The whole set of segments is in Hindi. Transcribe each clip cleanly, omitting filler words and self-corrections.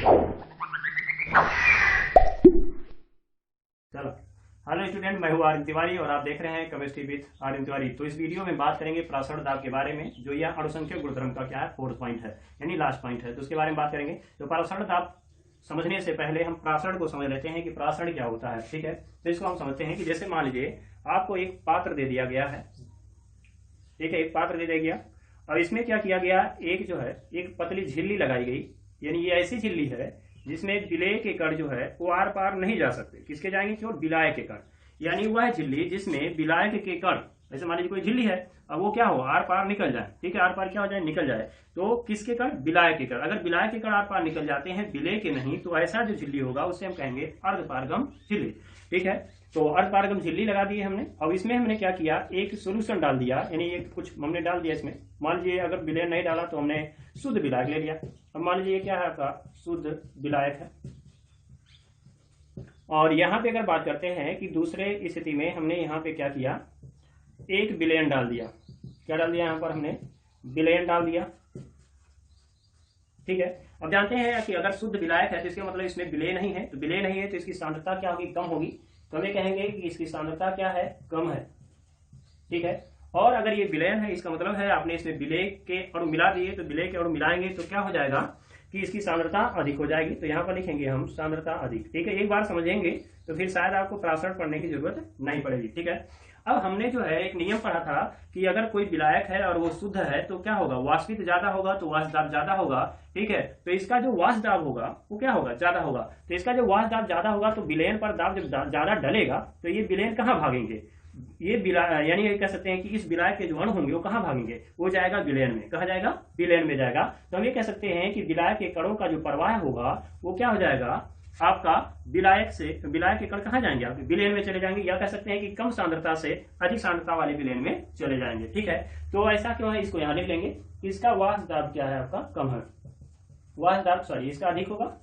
चलो, हेलो स्टूडेंट, मैं हूँ आर्यन तिवारी और आप देख रहे हैं केमिस्ट्री विद आर्यन तिवारी। तो इस वीडियो में बात करेंगे प्रासरण दाब के बारे में, जो यह अणुसंख्यक गुणधर्म का क्या है, फोर्थ पॉइंट है, यानी लास्ट पॉइंट है। तो उसके बारे में बात करेंगे। तो प्रासरण दाब समझने से पहले हम प्रासरण को समझ लेते हैं कि प्रासरण क्या होता है। ठीक है, तो इसको हम समझते हैं कि जैसे मान लीजिए आपको एक पात्र दे दिया गया है। ठीक है, एक पात्र दे दिया गया और इसमें क्या किया गया, एक जो है एक पतली झिल्ली लगाई गई, यानी ये ऐसी झिल्ली है जिसमें विलेय के कण जो है वो आर पार नहीं जा सकते। किसके जाएंगे, केवल विलायक के कण, यानी वह झिल्ली जिसमें विलायक के कण, जैसे मान लीजिए कोई झिल्ली है, अब वो क्या हो, आर पार निकल जाए। ठीक है, आर पार क्या हो जाए, निकल जाए। तो किसके कण, विलायक के कण। अगर विलायक के कण आर पार निकल जाते हैं, विलेय के नहीं, तो ऐसा जो झिल्ली होगा उसे हम कहेंगे अर्धपारगम झिल्ली। ठीक है, तो अर्धपारगम झिल्ली लगा दी हमने। अब इसमें हमने क्या किया, एक सोल्यूशन डाल दिया, यानी एक कुछ हमने डाल दिया इसमें। मान लीजिए अगर विलयन नहीं डाला तो हमने शुद्ध विलायक ले लिया। अब मान लीजिए क्या है आपका शुद्ध विलायक है। और यहां पे अगर बात करते हैं कि दूसरे स्थिति में हमने यहाँ पे क्या किया, एक विलयन डाल दिया। क्या डाल दिया, यहां पर हमने विलयन डाल दिया। ठीक है, अब जानते हैं कि अगर शुद्ध विलायक है तो इसका मतलब इसमें विलय नहीं है, तो विलय नहीं है तो इसकी सांद्रता क्या होगी, कम होगी। तो हमें कहेंगे कि इसकी सांद्रता क्या है, कम है। ठीक है, और अगर ये विलयन है, इसका मतलब है आपने इसमें विलय के अणु मिला दिए, तो विलय के अणु मिलाएंगे तो क्या हो जाएगा कि इसकी सांद्रता अधिक हो जाएगी। तो यहाँ पर लिखेंगे हम सांद्रता अधिक। ठीक है, एक बार समझेंगे तो फिर शायद आपको प्रासरण पढ़ने की जरूरत नहीं पड़ेगी। ठीक है, अब हमने जो है एक नियम पढ़ा था कि अगर कोई विलायक है और वो शुद्ध है तो क्या होगा, वाष्पित ज्यादा होगा तो वाष्प दाब ज्यादा होगा। ठीक है, तो इसका जो वाष्प दाब होगा वो क्या होगा, ज्यादा होगा। तो इसका जो वाष्प दाब ज्यादा होगा तो विलयन पर दाब जब ज्यादा डलेगा तो ये विलयन कहाँ भागेंगे, ये यानी ये कह सकते हैं कि इस विलायक के जो अणु होंगे वो कहाँ भागेंगे, वो जाएगा विलयन में। कहा जाएगा, विलयन में जाएगा। तो हम ये कह सकते हैं कि विलायक के कणों का जो प्रवाह होगा वो क्या हो जाएगा आपका, विलायक से विलायक के कण कहाँ जाएंगे, आपके विलयन में चले जाएंगे, या कह सकते हैं कि कम सांद्रता से अधिक सांद्रता वाले विलयन में चले जाएंगे। ठीक है, तो ऐसा क्यों है, इसको यहाँ लिख लेंगे। इसका वाष्प दाब क्या है आपका, कम है। वाष्प दाब इसका अधिक होगा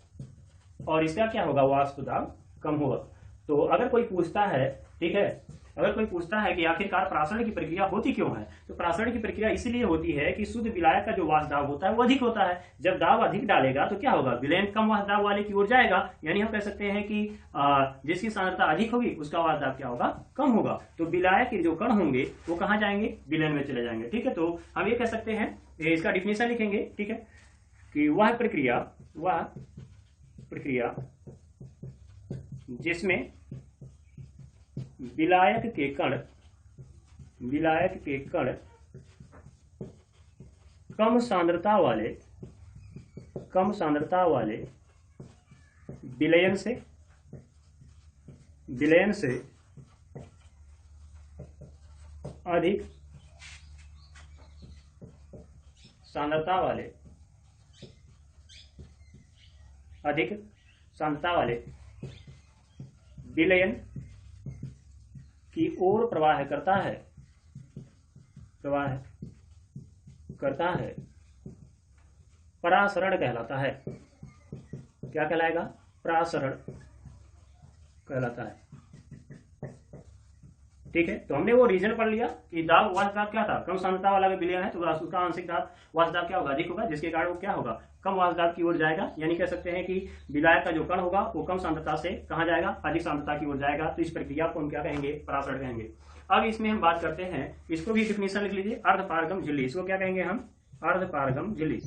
और इसका क्या होगा, वाष्प दाब कम होगा। तो अगर कोई पूछता है, ठीक है, अगर कोई पूछता है कि आखिरकार प्रासरण की प्रक्रिया होती क्यों है, तो प्रासरण की प्रक्रिया इसलिए होती है कि शुद्ध विलायक का जो वाष्प दाब होता है वो अधिक होता है। जब दाब अधिक डालेगा तो क्या होगा, विलयन कम वाष्प दाब वाले की ओर जाएगा, यानी हम कह सकते हैं कि जिसकी सांद्रता अधिक होगी उसका वाष्प दाब क्या होगा, कम होगा। तो विलायक के जो कण होंगे वो कहाँ जाएंगे, विलयन में चले जाएंगे। ठीक है, तो हम ये कह सकते हैं, इसका डिफिनेशन लिखेंगे। ठीक है, कि वह प्रक्रिया जिसमें विलायक के कण कम सांद्रता वाले विलयन से अधिक सांद्रता वाले विलयन की ओर प्रवाह करता है, परासरण कहलाता है। क्या कहलाएगा, परासरण कहलाता है। ठीक है, तो हमने वो रीजन पढ़ लिया कि दाब, वाष्प दाब क्या था, कम सांद्रता वाला विलयन है तो उसका आंशिक दाब, वाष्प दाब क्या होगा, अधिक होगा, जिसके कारण वो क्या होगा, कम वाष्प दाब की ओर जाएगा। यानी कह सकते हैं कि विलायक का जो कण होगा वो कम सांद्रता से कहाँ जाएगा, अधिक सांद्रता की ओर जाएगा। तो इस प्रक्रिया को हम क्या कहेंगे, परासरण कहेंगे। अब इसमें हम बात करते हैं, इसको भी डिफिनेशन लिख लीजिए, अर्धपारगम झिल्ली। इसको क्या कहेंगे हम, अर्धपारगम झिल्ली।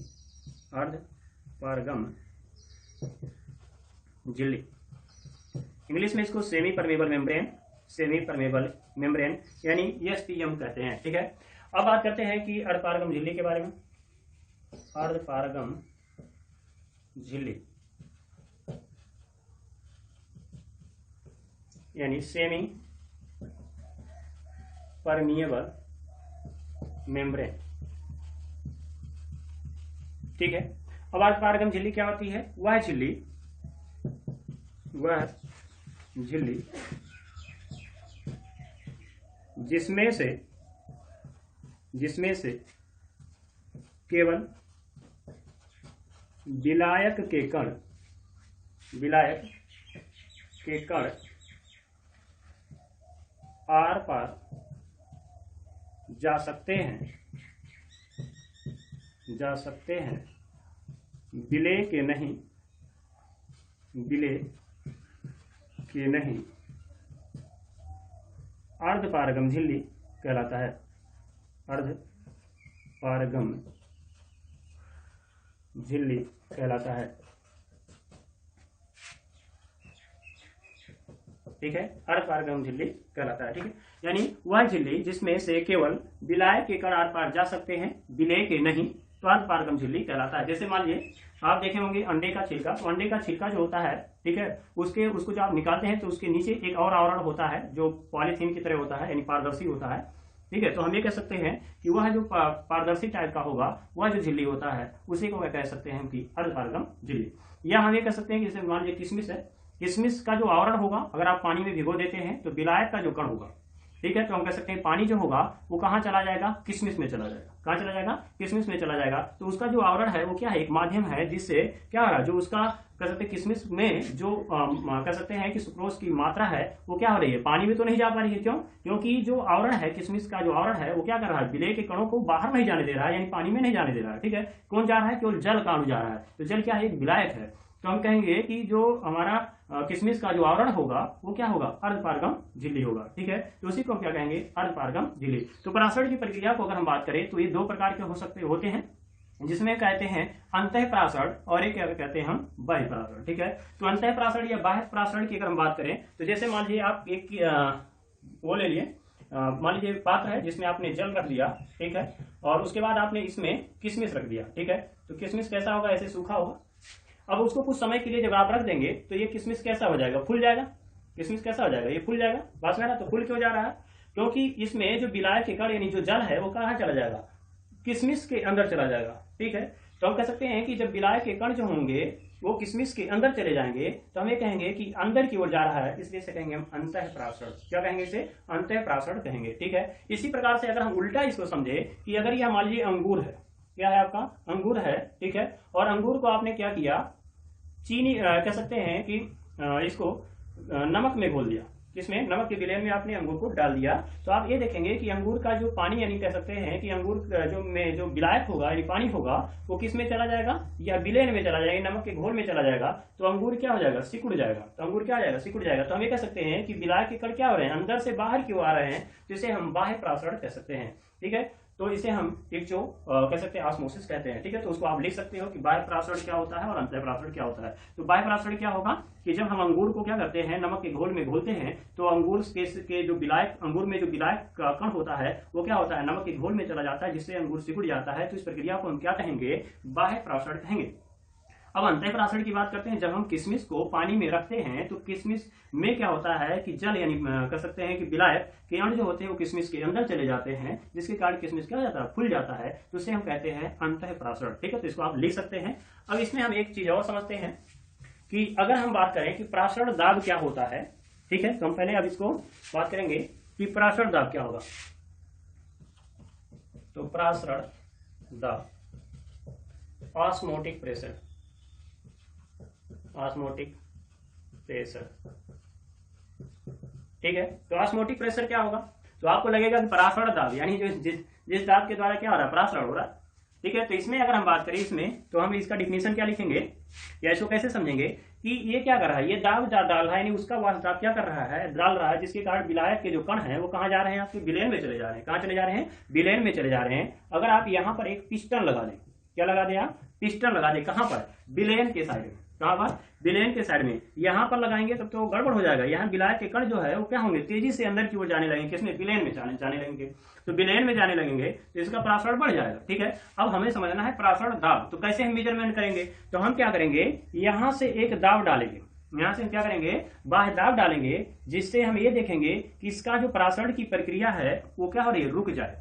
अर्धपारगम झिल्ली, इंग्लिश में इसको सेमी परमेबल मेम्ब्रेन यानी एसपीएम कहते हैं। ठीक है, अब बात करते हैं कि अर्धपारगम झिल्ली के बारे में। अर्धपारगम झिल्ली यानी सेमी परमिएबल मेम्ब्रेन। ठीक है, अब अर्धपारगम झिल्ली क्या होती है, वह झिल्ली जिसमें से केवल विलायक के कण आर पार जा सकते हैं, विलय के नहीं, विलेय के नहीं अर्धपारगम झिल्ली कहलाता है। अर्धपारगम झिल्ली कहलाता है। ठीक है, अर्धपारगम झिल्ली कहलाता है। ठीक है, यानी वह झिल्ली जिसमें से केवल विलायक के कण आर पार जा सकते हैं, विलेय के नहीं, तो अर्धपारगम झिल्ली कहलाता है। जैसे मान लीजिए आप देखे होंगे अंडे का छिलका, तो अंडे का छिलका जो होता है, ठीक है, उसको जब आप निकालते हैं तो उसके नीचे एक और आवरण होता है जो पॉलीथीन की तरह होता है, यानी पारदर्शी होता है। ठीक है, तो हम ये कह सकते हैं कि वह जो पारदर्शी टाइप का होगा, वह जो झिल्ली होता है, उसी को कह सकते हैं कि अर्धपारगम झिल्ली। या हम ये कह सकते हैं कि जैसे मान लीजिए किशमिश है, किशमिश का जो आवरण होगा, अगर आप पानी में भिगो देते हैं तो विलायक का जो कण होगा, ठीक है, तो हम कह सकते हैं पानी जो होगा वो कहाँ चला जाएगा, किशमिश में चला जाएगा। कहाँ चला जाएगा, किशमिश में चला जाएगा। तो उसका जो आवरण है वो क्या है, एक माध्यम है, जिससे क्या हो रहा है, जो उसका कह सकते हैं किशमिश में जो कह सकते हैं कि सुक्रोज की मात्रा है वो क्या हो रही है, पानी में तो नहीं जा पा रही है। क्यों? क्योंकि जो आवरण है, किशमिश का जो आवरण है वो क्या कर रहा है, विलेय के कणों को बाहर नहीं जाने दे रहा है, यानी पानी में नहीं जाने दे रहा है। ठीक है, कौन जा रहा है, केवल जल का अणु जा रहा है। तो जल क्या है, एक विलायक है। तो हम कहेंगे कि जो हमारा किशमिश का जो आवरण होगा वो क्या होगा, अर्धपारगम झिल्ली होगा। ठीक है, तो उसी को क्या कहेंगे, अर्धपारगम झिल्ली। तो परासरण की प्रक्रिया को अगर हम बात करें तो ये दो प्रकार के होते हैं, जिसमें कहते हैं अंतःपरासरण और एक क्या कहते हैं हम, बाह्य परासरण। ठीक है, तो अंतःपरासरण या बाह्य परासरण की अगर हम बात करें तो जैसे मान लीजिए आप एक वो ले लिए, मान लीजिए पात्र है जिसमें आपने जल रख दिया, ठीक है, और उसके बाद आपने इसमें किशमिश रख दिया। ठीक है, तो किशमिश कैसा होगा, ऐसे सूखा होगा। अब उसको कुछ समय के लिए जब आप रख देंगे तो ये किशमिश कैसा हो जाएगा, फूल जाएगा। किशमिश कैसा हो जाएगा, ये फूल जाएगा। बात में ना, तो फूल क्यों जा रहा है, क्योंकि इसमें जो विलायक के कण यानी जो जल है वो कहाँ चला जाएगा, किशमिश के अंदर चला जाएगा। ठीक है, तो हम कह सकते हैं कि जब विलायक के कण जो होंगे वो किशमिश के अंदर चले जाएंगे तो हम ये कहेंगे कि अंदर की ओर जा रहा है, इसलिए से कहेंगे हम अंतःपरासरण। क्या कहेंगे, इसे अंतःपरासरण कहेंगे। ठीक है, इसी प्रकार से अगर हम उल्टा इसको समझे कि अगर यह मान लीजिए अंगूर है, क्या है आपका, अंगूर है। ठीक है, और अंगूर को आपने क्या किया, चीनी कह सकते हैं कि इसको नमक में घोल दिया। किसमें, नमक के विलयन में आपने अंगूर को डाल दिया। तो आप ये देखेंगे कि अंगूर का जो पानी, यानी कह सकते हैं कि अंगूर जो विलायक होगा यानी पानी होगा वो किस में चला जाएगा, या विलयन में चला जाएगा, नमक के घोल में चला जाएगा। तो अंगूर क्या हो जाएगा, सिकुड़ जाएगा। तो अंगूर क्या हो जाएगा, सिकुड़ जाएगा। तो हम ये कह सकते हैं कि विलायक के कण क्या हो रहे हैं, अंदर से बाहर क्यों आ रहे हैं, जिसे हम बाह्य परासरण कह सकते हैं। ठीक है, तो इसे हम एक जो कह सकते हैं ऑस्मोसिस कहते हैं। ठीक है, तो उसको आप लिख सकते हो कि बाह्य परासरण क्या होता है और अंतःपरासरण क्या होता है। तो बाह्य परासरण क्या होगा कि जब हम अंगूर को क्या करते हैं, नमक के घोल में घोलते हैं, तो अंगूर के जो विलायक, अंगूर में जो विलायक का कण होता है वो क्या होता है, नमक के घोल में चला जाता है, जिससे अंगूर सिकुड़ जाता है। तो इस प्रक्रिया को हम क्या कहेंगे, बाह्य परासरण कहेंगे। अब अंतःपरासरण की बात करते हैं। जब हम किशमिश को पानी में रखते हैं तो किशमिश में क्या होता है कि जल, यानी कह सकते हैं कि विलायक के अणु जो होते हैं वो किशमिश के अंदर चले जाते हैं, जिसके कारण किशमिश क्या हो जाता है, फूल जाता है। तो उसे हम कहते हैं अंतःपरासरण। ठीक है, तो इसको आप लिख सकते हैं। अब इसमें हम एक चीज और समझते हैं कि अगर हम बात करें कि परासरण दाब क्या होता है, ठीक है, तो हम पहले अब इसको बात करेंगे कि परासरण दाब क्या होगा। तो परासरण दाब, ऑस्मोटिक प्रेशर, ऑस्मोटिक प्रेशर। ठीक है, तो ऑस्मोटिक प्रेशर क्या होगा, तो आपको लगेगा कि परासरण दाब यानी जो जिस दाब के द्वारा क्या हो रहा है, परासरण हो रहा है। ठीक है, तो इसमें अगर हम बात करें इसमें, तो हम इसका डिफिनेशन क्या लिखेंगे या इसको कैसे समझेंगे कि ये क्या कर रहा है, ये दाब डाल रहा है, यानी उसका वाष्प क्या कर रहा है, डाल रहा है, जिसके कारण विलायक के जो कण है वो कहाँ जा रहे हैं, आपके विलयन में चले जा रहे हैं। कहाँ चले जा रहे हैं, विलयन में चले जा रहे हैं। अगर आप यहाँ पर एक पिस्टन लगा दें, क्या लगा दें आप, पिस्टन लगा दें, कहाँ पर, विलयन के साइड में। कहाँ पर, विलयन के साइड में। यहाँ पर लगाएंगे तब तो गड़बड़ हो जाएगा। यहाँ विलायक के कण जो है वो क्या होंगे, तेजी से अंदर की ओर जाने लगेंगे, किसमें, विलयन में जाने लगेंगे। तो विलयन में जाने लगेंगे तो इसका परासरण बढ़ जाएगा। ठीक है, अब हमें समझना है परासरण दाब। तो कैसे हम मेजरमेंट करेंगे, तो हम क्या करेंगे, यहाँ से एक दाब डालेंगे, यहाँ से हम क्या करेंगे, बाह्य दाब डालेंगे, जिससे हम ये देखेंगे कि इसका जो परासरण की प्रक्रिया है वो क्या हो रही है, रुक जाए।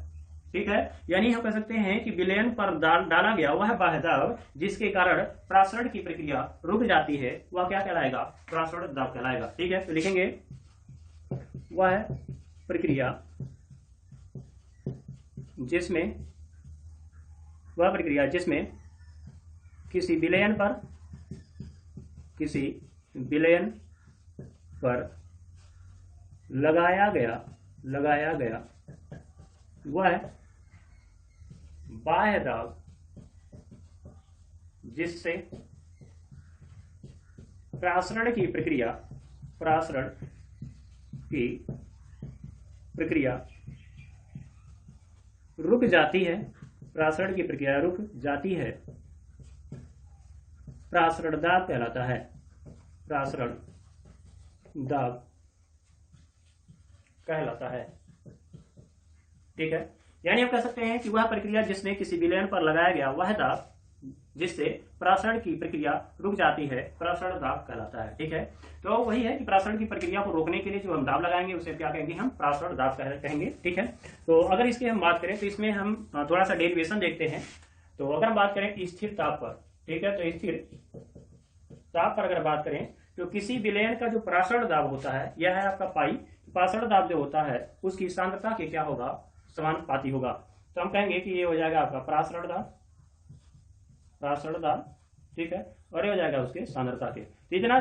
ठीक है, यानी हम कह सकते हैं कि विलयन पर डाला गया वह बाह्य दाब जिसके कारण परासरण की प्रक्रिया रुक जाती है, वह क्या कहलाएगा, परासरण दाब कहलाएगा। ठीक है, तो लिखेंगे वह प्रक्रिया जिसमें किसी विलयन पर लगाया गया वह बाह्य दाब जिससे प्रासरण की प्रक्रिया रुक जाती है, प्रासरण की प्रक्रिया रुक जाती है, प्रासरण दाब कहलाता है, प्रासरण दाब कहलाता है। ठीक है, यानी हम कह सकते हैं कि वह प्रक्रिया जिसमें किसी विलयन पर लगाया गया वह दाब जिससे प्रासरण की प्रक्रिया रुक जाती है, प्रासरण दाब कहलाता है। ठीक है, तो वही है कि प्रासरण की प्रक्रिया को रोकने के लिए जो हम दाब लगाएंगे उसे क्या कहेंगे, हम प्रासरण दाब कहेंगे। ठीक है, तो अगर इसकी हम बात करें तो इसमें हम थोड़ा सा डेरिवेशन देखते हैं। तो अगर हम बात करें स्थिर ताप पर, ठीक है, तो स्थिर ताप पर अगर बात करें तो किसी विलयन का जो प्रासरण दाब होता है यह है आपका पाई। प्रासरण दाब जो होता है उसकी सांद्रता के क्या होगा, समानुपाती होगा। तो हम कहेंगे कि ये हो जाएगा आपका प्रासरण दाब, प्रासरण दाब। ठीक है, और ये हो जाएगा उसके सांद्रता के। जितना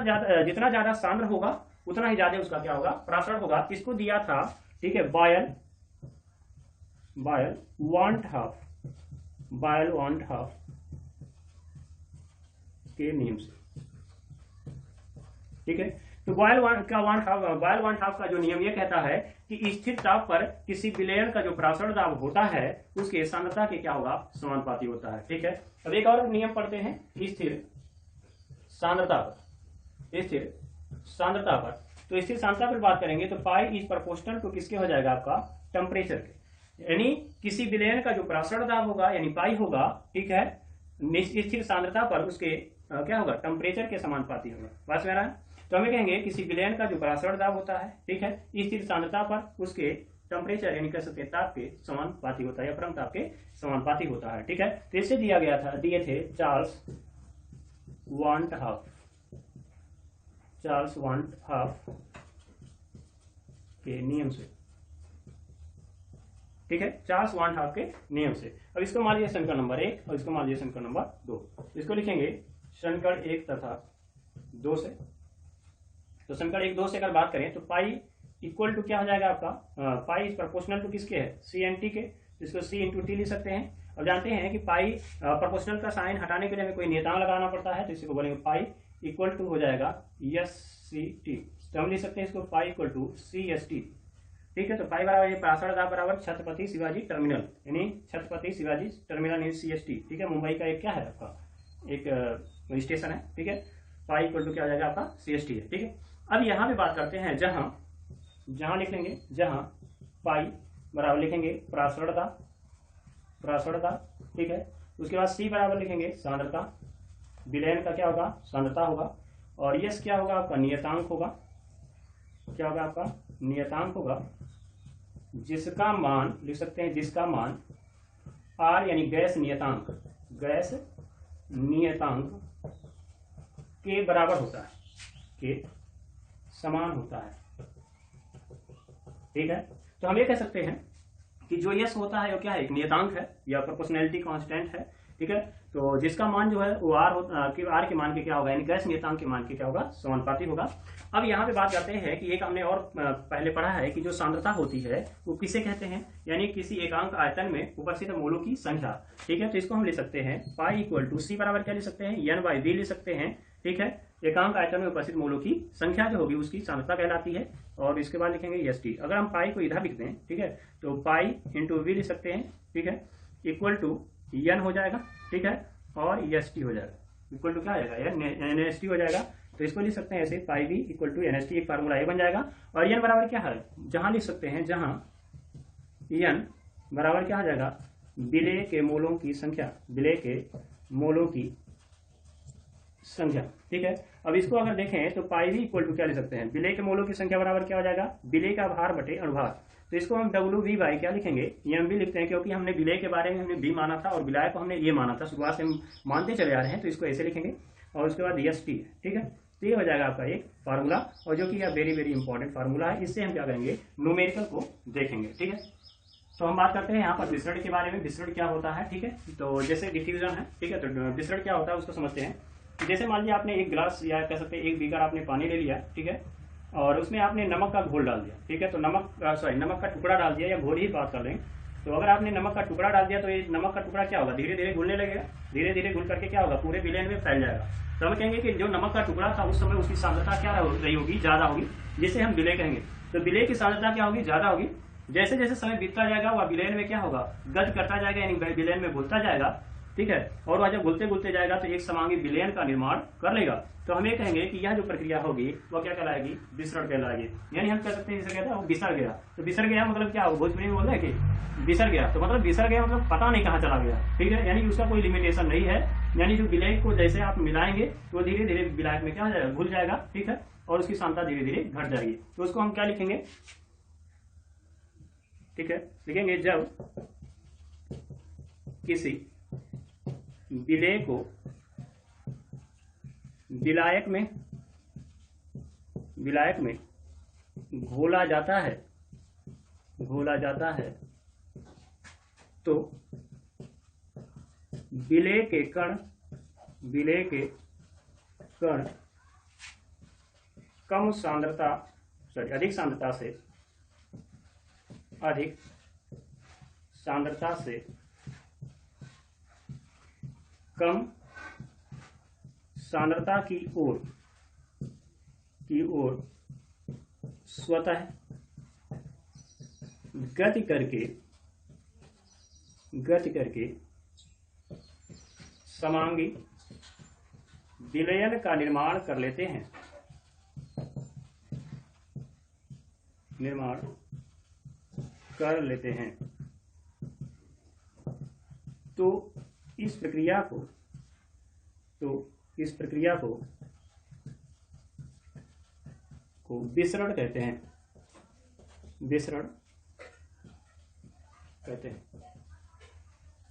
ज्यादा सांद्र होगा उतना ही ज्यादा उसका क्या होगा, प्रासरण होगा। इसको दिया था, ठीक है, बॉयल 1/2 के नियम से। ठीक है, तो बॉयल 1/2 का जो नियम ये कहता है कि स्थिर ताप पर किसी विलयन का जो प्रासरण दाब होता है उसके सांद्रता के क्या होगा, समानुपाती होता है। ठीक है, अब एक और नियम पढ़ते हैं, स्थिर सांद्रता पर। स्थिर सांद्रता पर, तो स्थिर सांद्रता पर बात करेंगे तो पाई इज प्रोपोर्शनल टू किसके हो जाएगा, आपका टेम्परेचर के। यानी किसी विलयन का जो प्रासरण दाब होगा यानी पाई होगा, ठीक है, स्थिर सांद्रता पर उसके क्या होगा, टेम्परेचर के समानुपाती होगा। बात में रहा है, तो हमें कहेंगे किसी विलयन का जो प्रासरण दाब होता है, ठीक है, स्थिर सांद्रता पर उसके टेम्परेचर यानी कह सकते हैं ताप के समानुपाती होता है या परम ताप के समानुपाती होता है। ठीक है, तो इससे दिए थे चार्ल्स वांट हाफ के नियम से। ठीक है, चार्ल्स वांट हाफ के नियम से। अब इसको मान लीजिए समीकरण नंबर 1 और इसको मान लीजिए समीकरण नंबर 2। इसको लिखेंगे समीकरण 1 तथा 2 से। तो समीकरण 1 2 से अगर बात करें तो पाई इक्वल टू क्या हो जाएगा आपका, पाई इज प्रोपोर्शनल टू किसके है, सी एन टी के। इसको सी इंटू टी लिख सकते हैं। अब जानते हैं कि पाई प्रोपोर्शनल का साइन हटाने के लिए हमें कोई नियतांक लगाना पड़ता है, तो इसी को बोलेंगे पाई इक्वल टू हो जाएगा एस सी टी। तो हम लिख सकते हैं इसको pi equal to C S T. ठीक है, तो पाई बराबर प्रासरण दाब बराबर छत्रपति शिवाजी टर्मिनल, यानी Chhatrapati Shivaji terminal in C S T. ठीक है, मुंबई का एक क्या है आपका एक स्टेशन है। ठीक है, पाई इक्वल टू क्या हो जाएगा आपका सी एस टी है। ठीक है, अब यहाँ पे बात करते हैं जहां लिख लेंगे, जहां पाई बराबर लिखेंगे प्रासरणता। ठीक है, उसके बाद सी बराबर लिखेंगे सांद्रता, विलयन का क्या होगा, सांद्रता होगा, और यस क्या होगा आपका नियतांक होगा। क्या होगा आपका नियतांक होगा, जिसका मान लिख सकते हैं, जिसका मान आर यानी गैस नियतांक के बराबर होता है, के समान होता है। ठीक है, तो हम ये कह सकते हैं कि जो यस होता है वो क्या है, एक नियतांक है या प्रोपोर्शनैलिटी कांस्टेंट है। ठीक है, तो जिसका मान जो है वो आर के मान के क्या होगा, यानी गैस नियतांक के मान के क्या होगा, समानुपाती होगा। अब यहाँ पे बात करते हैं कि एक हमने और पहले पढ़ा है कि जो सांद्रता होती है वो किसे कहते हैं, यानी किसी एकांक आयतन में उपस्थित मोलों की संख्या। ठीक है, तो इसको हम लिख सकते हैं पाई इक्वल टू सी बराबर क्या लिख सकते हैं, एन बाई वी लिख सकते हैं। ठीक है, एकांक आयतन में उपस्थित मोलों की संख्या जो होगी उसकी सांद्रता कहलाती है। और इसके बाद लिखेंगे एस टी। अगर हम पाई को इधर लिख दें, ठीक है, तो पाई इंटू वी लिख सकते हैं। ठीक है, इक्वल टू एन हो जाएगा। ठीक है, और एस टी हो जाएगा, इक्वल टू क्या हो जाएगा, एन एस टी हो जाएगा। तो इसको लिख सकते हैं ऐसे, P V equal to N S T, एक फार्मूला ये बन जाएगा। और एन बराबर क्या है, जहां लिख सकते हैं, जहां एन बराबर क्या हो जाएगा, विलेय के मोलों की संख्या, विलेय के मोलों की संख्या। ठीक है, अब इसको अगर देखें तो पाई वी इक्वल टू क्या लिख सकते हैं, विलेय के मोलों की संख्या बराबर क्या हो जाएगा, विलेय का भार बटे अनुभार। तो इसको हम डब्ल्यू वी बाई क्या लिखेंगे, एम भी लिखते हैं, क्योंकि हमने विलेय के बारे में हमने बी माना था और विलाय को हमने ये माना था, शुरुआत से हम मानते चले आ रहे हैं, तो इसको ऐसे लिखेंगे। और उसके बाद एस टी। ठीक है, तो ये हो जाएगा आपका एक फार्मूला, और जो कि वेरी वेरी इंपॉर्टेंट फार्मूला है। इससे हम क्या करेंगे, न्यूमेरिकल को देखेंगे। ठीक है, तो हम बात करते हैं यहाँ पर विसरण के बारे में। विसरण क्या होता है, ठीक है, तो जैसे डिफ्यूजन है, ठीक है, तो विसरण क्या होता है उसको समझते हैं। जैसे मान लीजिए आपने एक गिलास या कह सकते हैं एक बीकर आपने पानी ले लिया, ठीक है, और उसमें आपने नमक का घोल डाल दिया। ठीक है, तो नमक का टुकड़ा डाल दिया, या घोल ही बात कर लें, तो अगर आपने नमक का टुकड़ा डाल दिया तो ये नमक का टुकड़ा क्या होगा, धीरे धीरे घुलने लगेगा। धीरे धीरे घुल करके क्या होगा, पूरे विलयन में फैल जाएगा। तो हम कहेंगे कि जो नमक का टुकड़ा था उस समय उसकी सांद्रता क्या रही होगी, ज्यादा होगी, जिसे हम विलेय कहेंगे। तो विलेय की सांद्रता क्या होगी, ज्यादा होगी। जैसे जैसे समय बीतता जाएगा वह विलयन में क्या होगा, गत करता जाएगा, यानी विलयन में घुलता जाएगा, ठीक है। और वह जब घुलते घुलते जाएगा तो एक समांगी विलयन का निर्माण कर लेगा। तो हम ये कहेंगे कि यह जो प्रक्रिया होगी वह क्या कहलाएगी, विसरण कहलाएगी। यानी हम कह सकते हैं जैसे कहते हैं वो बिसर गया। तो बिसर गया मतलब क्या हो, भोजपुरी में बोल रहे हैं कि बिसर गया, तो मतलब बिसर गया मतलब पता नहीं कहाँ चला गया, ठीक है। यानी उसका कोई लिमिटेशन नहीं है। यानी जो विलय को जैसे आप मिलाएंगे तो धीरे धीरे विलायक में क्या हो जाएगा, घुल जाएगा, ठीक है, और उसकी सांद्रता धीरे धीरे घट जाएगी। तो उसको हम क्या लिखेंगे, ठीक है, लिखेंगे जब किसी विलेय को विलायक में घोला जाता है तो विलेय के कण अधिक सांद्रता से कम सांद्रता की ओर स्वतः गति करके समांगी विलयन का निर्माण कर लेते हैं। तो इस प्रक्रिया को विसरण कहते हैं।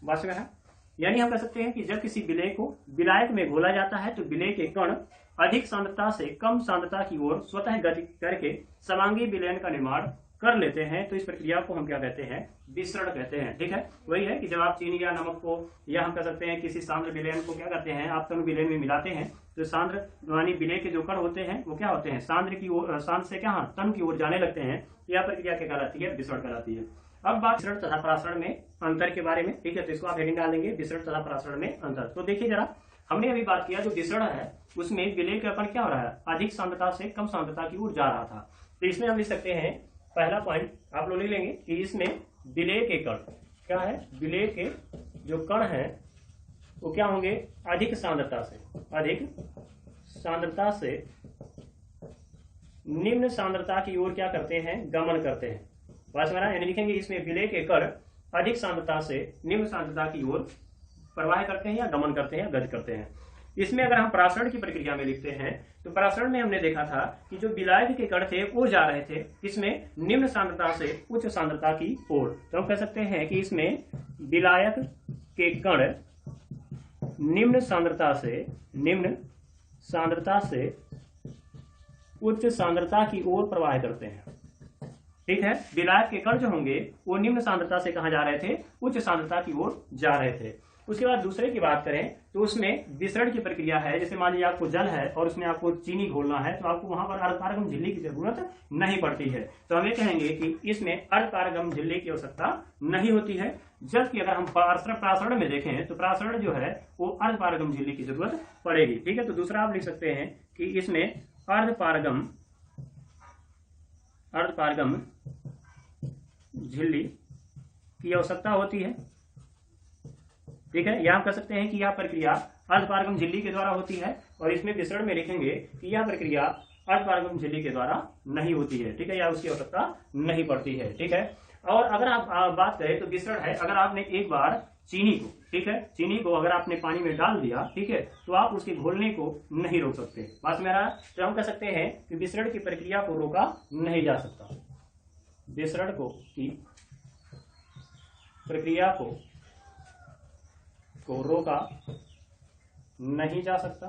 बात समझ है? यानी हम कह सकते हैं कि जब किसी विलेय को विलायक में घोला जाता है तो विलेय के कण अधिक सांद्रता से कम सांद्रता की ओर स्वतः गति करके समांगी विलयन का निर्माण कर लेते हैं। तो इस प्रक्रिया को हम क्या कहते हैं, विसरण कहते हैं, ठीक है। वही है कि जब आप चीनी या नमक को, या हम कह सकते हैं किसी सांद्र विलयन को क्या करते हैं, आप तनु विलयन में मिलाते हैं, तो सांद्र यानी विलेय के जो कण होते हैं वो क्या होते हैं, सांद्र की ओर, सांद्र से क्या तनु की ओर जाने लगते हैं। यह प्रक्रिया क्या कहलाती है, विसरण कहलाती है। अब बात विसरण तथा परासरण में अंतर के बारे में, ठीक है। तो इसको आप हेडिंग डाल देंगे, विसरण तथा परासरण में अंतर। तो देखिए जरा, हमने अभी बात किया जो विसरण है उसमें विलेय का कण क्या हो रहा है, अधिक सांद्रता से कम सांद्रता की ओर जा रहा था। तो इसमें हम लिख सकते हैं, पहला पॉइंट आप लोग लिख लेंगे कि इसमें विलेय के कण क्या है, विलेय के जो कण है वो क्या होंगे, अधिक सांद्रता से निम्न सांद्रता की ओर क्या करते हैं, गमन करते हैं। बात समझ रहा है? यानी लिखेंगे इसमें विलेय के कण अधिक सांद्रता से निम्न सांद्रता की ओर प्रवाह करते हैं या गमन करते हैं, गति करते हैं। इसमें अगर हम परासरण की प्रक्रिया में लिखते हैं तो परासरण में हमने देखा था कि जो विलायक के कण थे वो जा रहे थे इसमें निम्न सांद्रता से उच्च सांद्रता की ओर। तो हम कह सकते हैं कि इसमें विलायक के कण निम्न सांद्रता से उच्च सांद्रता की ओर प्रवाह करते हैं, ठीक है। विलायक के कण जो होंगे वो निम्न सांद्रता से कहां जा रहे थे, उच्च सांद्रता की ओर जा रहे थे। उसके बाद दूसरे की बात करें तो उसमें विसरण की प्रक्रिया है। जैसे मान लीजिए आपको जल है और उसमें आपको चीनी घोलना है, तो आपको वहां पर अर्धपारगम झिल्ली की जरूरत नहीं पड़ती है। तो हम ये कहेंगे कि इसमें अर्धपारगम झिल्ली की आवश्यकता नहीं होती है। जबकि अगर हम परासरण में देखें तो परासरण जो है वो अर्धपारगम झिल्ली की जरूरत पड़ेगी, ठीक है। तो दूसरा आप लिख सकते हैं कि इसमें अर्धपारगम झिल्ली की आवश्यकता होती है, ठीक है। यह हम कह सकते हैं कि यह प्रक्रिया अर्धपारगम झिल्ली के द्वारा होती है। और इसमें विसरण में लिखेंगे कि यह प्रक्रिया अर्धपारगम झिल्ली के द्वारा नहीं होती है, ठीक है, या उसकी आवश्यकता नहीं पड़ती है, ठीक है। और अगर आप बात करें तो विसरण है, अगर आपने एक बार चीनी को, ठीक है, चीनी को अगर आपने पानी में डाल दिया, ठीक है, तो आप उसके घोलने को नहीं रोक सकते। बात मेरा, तो हम कह सकते हैं कि विसरण की प्रक्रिया को रोका नहीं जा सकता, विसरण की प्रक्रिया को रोका नहीं जा सकता,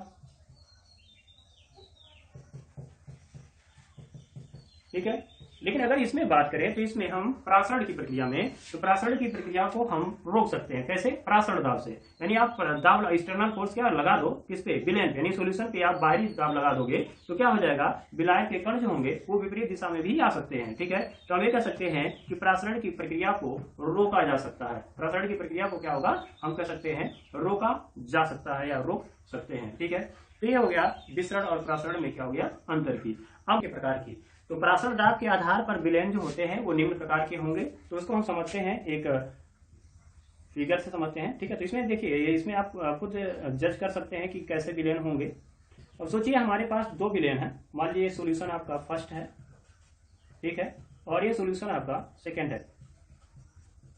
ठीक है। लेकिन अगर इसमें बात करें तो इसमें हम परासरण की प्रक्रिया में, तो परासरण की प्रक्रिया को हम रोक सकते हैं। कैसे? परासरण दाब से। यानी आप दाब, एक्सटर्नल फोर्स क्या लगा दो, किस पे, विलयन पे, यानी सॉल्यूशन पे आप बाहरी दाब लगा दोगे तो क्या हो जाएगा, विलायक के कण जो होंगे वो विपरीत दिशा में भी आ सकते हैं, ठीक है। तो हम ये कह सकते हैं कि परासरण की प्रक्रिया को रोका जा सकता है। परासरण की प्रक्रिया को क्या होगा, हम कह सकते हैं रोका जा सकता है या रोक सकते हैं, ठीक है। तो ये हो गया विसरण और प्रासरण में क्या हो गया अंतर की। अब के प्रकार की, तो प्रासरण दाब के आधार पर विलयन जो होते हैं वो निम्न प्रकार के होंगे। तो उसको हम समझते हैं एक फिगर से समझते हैं, ठीक है। तो इसमें देखिए, इसमें आप खुद जज कर सकते हैं कि कैसे विलयन होंगे। अब सोचिए हमारे पास दो विलयन है, मान लीजिए सोल्यूशन आपका फर्स्ट है, ठीक है, और ये सोल्यूशन आपका सेकंड है,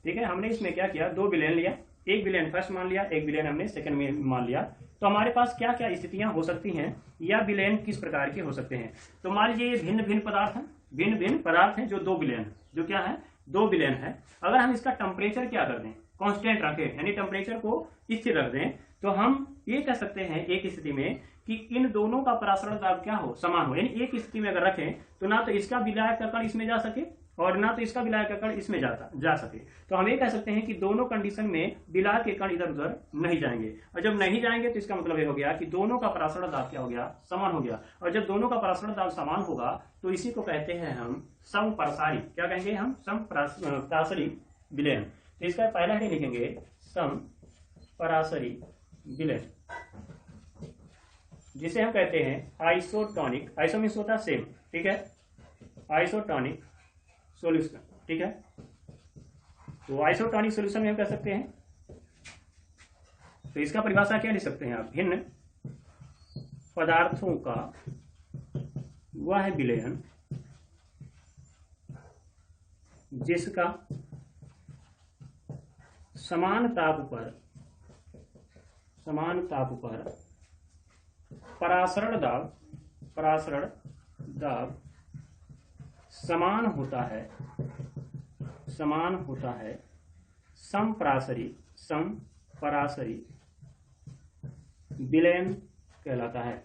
ठीक है। हमने इसमें क्या किया, दो विलयन लिया, एक विलयन फर्स्ट मान लिया, एक विलयन हमने सेकंड में मान लिया। तो हमारे पास क्या क्या स्थितियां हो सकती हैं या विलयन किस प्रकार के हो सकते हैं। तो मान लीजिए ये भिन्न भिन्न पदार्थ हैं, भिन्न भिन्न पदार्थ हैं जो दो विलयन है, जो क्या है दो विलयन है। अगर हम इसका टेम्परेचर क्या कर दें, कांस्टेंट रखें, यानी टेम्परेचर को स्थिर रख दें, तो हम ये कह सकते हैं एक स्थिति में कि इन दोनों का परासरण दाब क्या हो, समान हो। यानी एक स्थिति में अगर रखें तो ना तो इसका विलायक का कण इसमें जा सके और ना तो इसका विलायक का कण इसमें जा सके। तो हम ये कह सकते हैं कि दोनों कंडीशन में विलायक के कण इधर उधर नहीं जाएंगे, और जब नहीं जाएंगे तो इसका मतलब ये हो गया कि दोनों का परासरण दाब क्या हो गया, समान हो गया। और जब दोनों का परासरण दाब समान होगा तो इसी को कहते हैं हम समपरासारी, क्या कहेंगे हम, समपरासारी विलयन। तो इसका पहला हेडिंग लिखेंगे समपरासारी विलयन, जिसे हम कहते हैं आइसोटोनिक, आइसो मींस होता है सेम, ठीक है, आइसोटोनिक सॉल्यूशन, ठीक है। तो आइसोटोनिक सॉल्यूशन में हम कह सकते हैं, तो इसका परिभाषा क्या लिख सकते हैं आप, भिन्न पदार्थों का वह विलयन जिसका समान ताप पर परासरण दाब समान होता है, समपरासरी विलयन कहलाता है,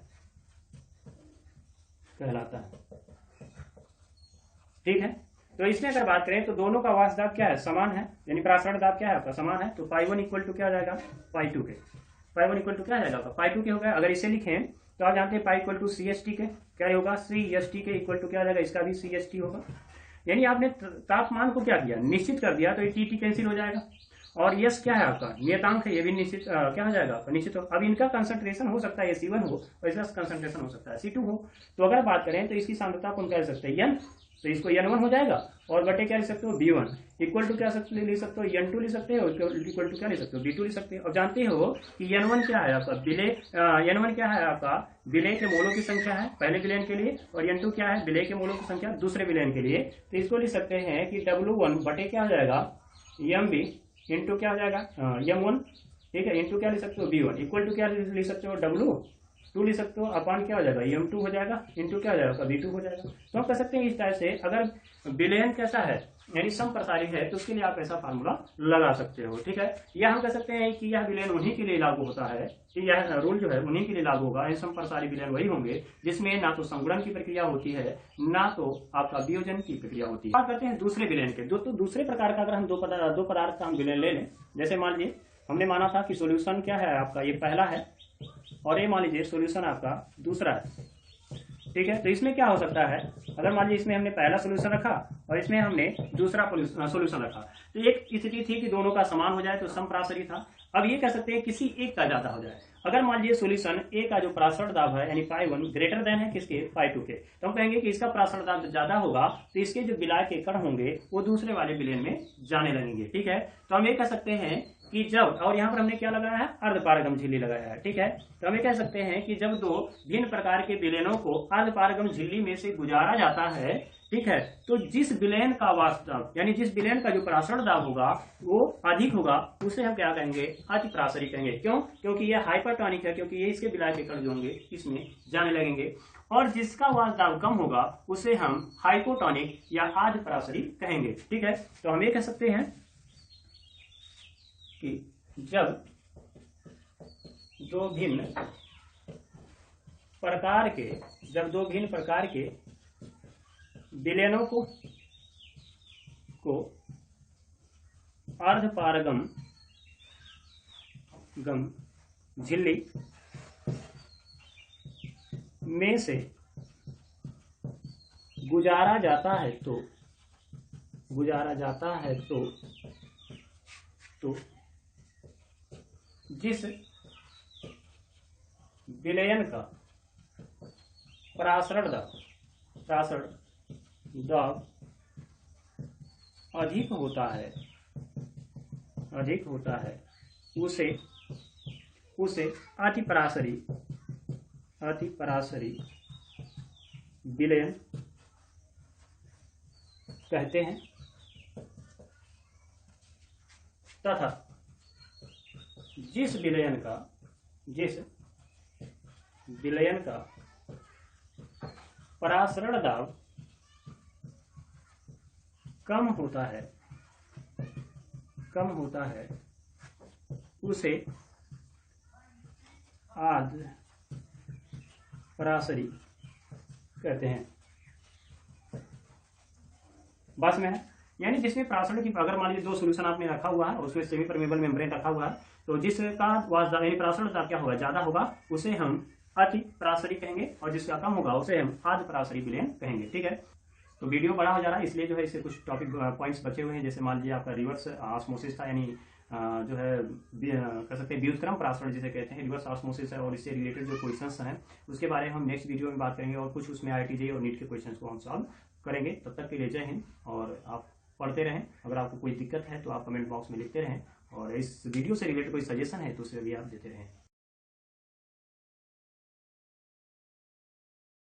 ठीक है। तो इसमें अगर बात करें तो दोनों का वाष्प दाब क्या है, समान है, यानी परासरण दाब क्या है आपका, समान है। तो पाई 1 इक्वल टू क्या हो जाएगा, पाई 2 के, पाई 1 इक्वल टू क्या आ जाएगा, पाई 2 के हो गया। अगर इसे लिखें तो आप जानते हैं पाई इक्वल टू CST के, क्या होगा, CST के इक्वल टू क्या आ जाएगा, इसका भी CST होगा। यानी आपने तापमान को क्या किया, निश्चित कर दिया, तो ये TT कैंसिल हो जाएगा, और यस क्या है आपका नियतांक है, ये भी निश्चित क्या हो जाएगा, निश्चित हो। अब इनका कंसंट्रेशन हो सकता है C1 हो और इसका कंसंट्रेशन हो सकता है C2 हो। तो अगर बात करें तो इसकी सांद्रता को हम कह सकते हैं N, तो इसको N1 हो जाएगा, और बटे क्या लिख सकते हो, B1 इक्वल टू क्या लिख सकते हो, N2 लिख सकते हो, इक्वल टू क्या लिख सकते हो, B2 लिख सकते हो। और जानते हो कि N1 क्या है आपका विलय, N1 क्या है आपका विलय के मोलों की संख्या है पहले विलयन के लिए, और N2 क्या है विलय के मोलों की संख्या दूसरे विलयन के लिए। तो इसको लिख सकते हैं कि W1 बटे क्या हो जाएगा, MB इंटू क्या हो जाएगा, M1, ठीक है, इंटू क्या लिख सकते हो, B1 इक्वल टू क्या लिख सकते हो, W2 लिख सकते हो, अपान क्या हो जाएगा, M2 हो जाएगा, इंटू क्या हो जाएगा, B2 हो जाएगा। तो हम कह सकते हैं इस टाइप से अगर विलयन कैसा है, यानी समप्रसारी है, तो उसके लिए आप ऐसा फार्मूला लगा सकते हो, ठीक है। या हम कह सकते हैं कि यह विलयन उन्हीं के लिए लागू होता है, कि यह रूल जो है उन्हीं के लिए लागू होगा। समप्रसारी विलयन वही होंगे जिसमें ना तो संगुणन की प्रक्रिया होती है, ना तो आपका वियोजन की प्रक्रिया होती है। बात करते हैं दूसरे विलयन के, तो दूसरे प्रकार का अगर हम दो पदार्थ का हम विलयन ले लें, जैसे मान लीजिए हमने माना था कि सोल्यूशन क्या है आपका, ये पहला है, और ये मान लीजिए सोल्यूशन आपका दूसरा है, ठीक है। तो इसमें क्या हो सकता है, अगर मान लीजिए इसमें हमने पहला सोल्यूशन रखा और इसमें हमने दूसरा सोल्यूशन रखा, तो एक स्थिति थी कि दोनों का समान हो जाए तो समपरासरी था। अब ये कह सकते हैं किसी एक का ज्यादा हो जाए। अगर मान लीजिए सोल्यूशन ए का जो परासरण दाब है यानी पाई 1 ग्रेटर देन है किसके, पाई 2 के, तो हम कहेंगे कि इसका परासरण दाब जब ज्यादा होगा तो इसके जो विलायक के कण होंगे वो दूसरे वाले विलयन में जाने लगेंगे, ठीक है। तो हम ये कह सकते हैं कि जब, और यहाँ पर हमने क्या लगाया है, अर्धपारगम झिल्ली लगाया है, ठीक है। तो हम ये कह सकते हैं कि जब दो भिन्न प्रकार के विलयनों को अर्धपारगम झिल्ली में से गुजारा जाता है, ठीक है, तो जिस विलयन का वाष्प दाब यानी जिस विलयन का जो परासरण दाब होगा वो अधिक होगा, उसे हम क्या कहेंगे, अतिपरासरी कहेंगे। क्यों, क्योंकि यह हाइपरटोनिक है, क्योंकि ये इसके विलायक के कण जो होंगे इसमें जाने लगेंगे। और जिसका वाष्प दाब कम होगा उसे हम हाइपोटोनिक या आधपरासरी कहेंगे, ठीक है। तो हम ये कह सकते हैं कि जब दो भिन्न प्रकार के विलयनों को अर्धपारगम झिल्ली में से गुजारा जाता है तो जिस विलयन का प्रासरण दाब अधिक होता है उसे अतिपरासरी विलयन कहते हैं तथा जिस विलयन का परासरण दाब कम होता है उसे आध परासरी कहते हैं। बस में है, यानी जिसमें प्रासरण की, अगर मान लीजिए दो सोल्यूशन आपने रखा हुआ है और उसमें सेमी परमेबल मेम्ब्रेन रखा हुआ है, तो जिसका यानी प्रासरण दाब क्या होगा, ज्यादा होगा, उसे हम अति परासरी कहेंगे, और जिसका कम होगा उसे हम आध परासरी विलयन कहेंगे। ठीक है, तो वीडियो बड़ा हो जा रहा है, इसलिए जो है इससे कुछ टॉपिक पॉइंट्स बचे हुए हैं। जैसे मान लीजिए आपका रिवर्स ऑस्मोसिस था, यानी जो है कह सकते हैं व्युत्क्रम प्रासरण जिसे कहते हैं, रिवर्स ऑस्मोसिस है, और इससे रिलेटेड जो क्वेश्चंस हैं उसके बारे में हम नेक्स्ट वीडियो में बात करेंगे, और कुछ उसमें IIT और नीट के क्वेश्चंस को हम सॉल्व करेंगे। तब तक के लिए जय हिंद, और आप पढ़ते रहें। अगर आपको कोई दिक्कत है तो आप कमेंट बॉक्स में लिखते रहें, और इस वीडियो से रिलेटेड कोई सजेशन है तो उसे भी आप देते रहें।